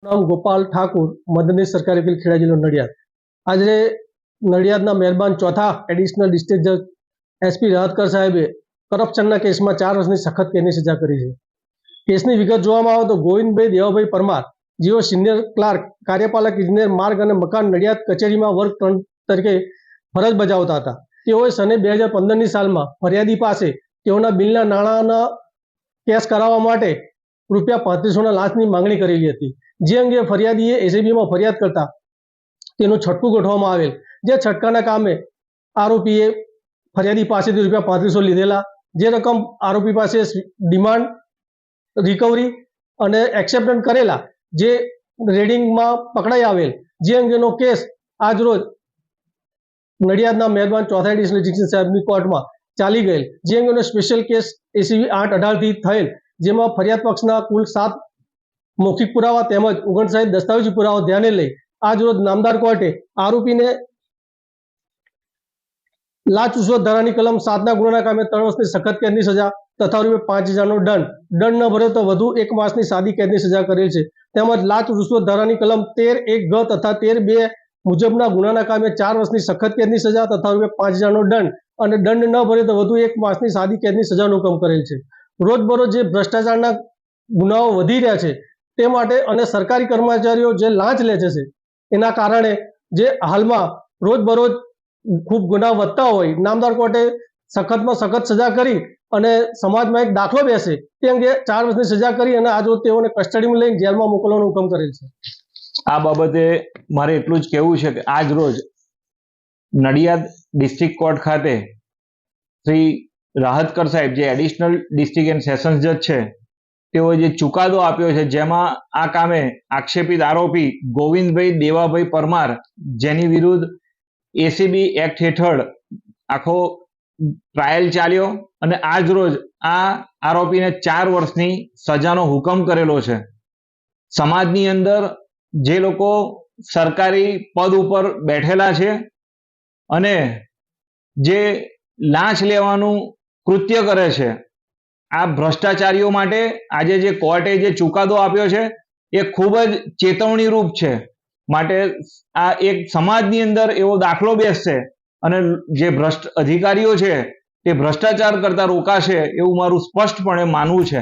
નામ ગોપાલ ઠાકુર, મદદનીશ સરકારી વકીલ, ખેડા જિલ્લો નડિયાદ. આજે નડિયાદના મહેરબાન ચોથા એડિશનલ ડિસ્ટ્રિક્ટ જજ એસપી રાહતકર સાહેબે કરપ્શનના કેસમાં 4 વર્ષની સખત કેદની સજા કરી છે. કેસની વિગત જોવામાં આવે તો ગોવિંદભાઈ દેવાભાઈ પરમાર, જેઓ સિનિયર ક્લાર્ક કાર્યપાલક ઇજનેર માર્ગ અને મકાન નડિયાદ કચેરીમાં વર્ગ 3 તરીકે ફરજ બજાવતા હતા. તેઓએ સને 2015ની સાલમાં ફરિયાદી પાસે તેઓના બિલના નાણાંના કેશ કરાવવા માટે ₹3500ના લાંચની માંગણી કરેલી હતી. જે અંગે ફરિયાદીએ એસીબીમાં ફરિયાદ કરતા તેનું છટકું ગોઠવવામાં આવેલ. જે છટકાના કામે આરોપીએ ફરિયાદી પાસેથી ₹3500 લીધેલા. જે રકમ આરોપી પાસે ડિમાન્ડ, રિકવરી અને એક્સેપ્ટન્ટ કરેલા, જે રેડિંગમાં પકડાઈ આવેલ. જે અંગેનો કેસ આજરોજ નડિયાદના મહેરબાન ચોથા એડિશનલ જજ સાહેબની કોર્ટમાં ચાલી ગયેલ. જે અંગેનો સ્પેશિયલ કેસ એસીબી 8/18થી થયેલ, જેમાં ફરિયાદ પક્ષના કુલ 7 મૌખિક પુરાવા તેમજ 59 દસ્તાવેજી પુરાવા ધ્યાને લઈ આજરોજ નામદાર કોર્ટે આરોપીને લાંચ રૂશ્વત ધારાની કલમ 7ના ગુનાના કામે 3 વર્ષની સખત કેદની સજા તથા ₹5000નો દંડ ન ભરે તો વધુ 1 માસની સાદી કેદની સજા કરેલ છે. તેમજ લાંચ રૂશ્વત ધારાની કલમ 13(1) ગ તથા 13(2) મુજબના ગુનાના કામે 4 વર્ષની સખત કેદની સજા તથા ₹5000નો દંડ અને દંડ ન ભરે તો વધુ 1 માસની સાદી કેદની સજાનો હુકમ કરેલ છે. રોજબરોજ જે ભ્રષ્ટાચારના ગુનાઓ વધી રહ્યા છે તે માટે અને સરકારી કર્મચારીઓ જે લાંચ લે છે એના કારણે જે હાલમાં રોજબરોજ ખૂબ ગુના વધતા હોય, નામદાર કોર્ટે સખતમાં સખત સજા કરી અને સમાજમાં એક દાખલો બેસે તે અંગે 4 વર્ષની સજા કરી અને આજ રોજ તેઓને કસ્ટડીમાં લઈને જેલમાં મોકલવાનો હુકમ કરેલ છે. આ બાબતે મારે એટલું જ કહેવું છે કે આજ રોજ નડિયાદ ડિસ્ટ્રિક્ટ કોર્ટ ખાતે શ્રી રાહતકર સાહેબ, જે એડિશનલ ડિસ્ટ્રિક્ટ એન્ડ સેશન્સ જજ છે, તેઓએ જે ચુકાદો આપ્યો છે, જેમાં આ કામે આક્ષેપિત આરોપી ગોવિંદભાઈ દેવાભાઈ પરમાર, જેની વિરુદ્ધ એસીબી એક્ટ હેઠળ આખો ટ્રાયલ ચાલ્યો અને આજ રોજ આ આરોપીને 4 વર્ષની સજાનો હુકમ કરેલો છે. સમાજની અંદર જે લોકો સરકારી પદ ઉપર બેઠેલા છે અને જે લાંચ લેવાનું કૃત્ય કરે છે, આ ભ્રષ્ટાચારીઓ માટે આજે જે કોર્ટે જે ચુકાદો આપ્યો છે એ ખૂબ જ ચેતવણીરૂપ છે. માટે આ એક સમાજની અંદર એવો દાખલો બેસશે અને જે ભ્રષ્ટ અધિકારીઓ છે તે ભ્રષ્ટાચાર કરતા રોકાશે એવું મારું સ્પષ્ટપણે માનવું છે.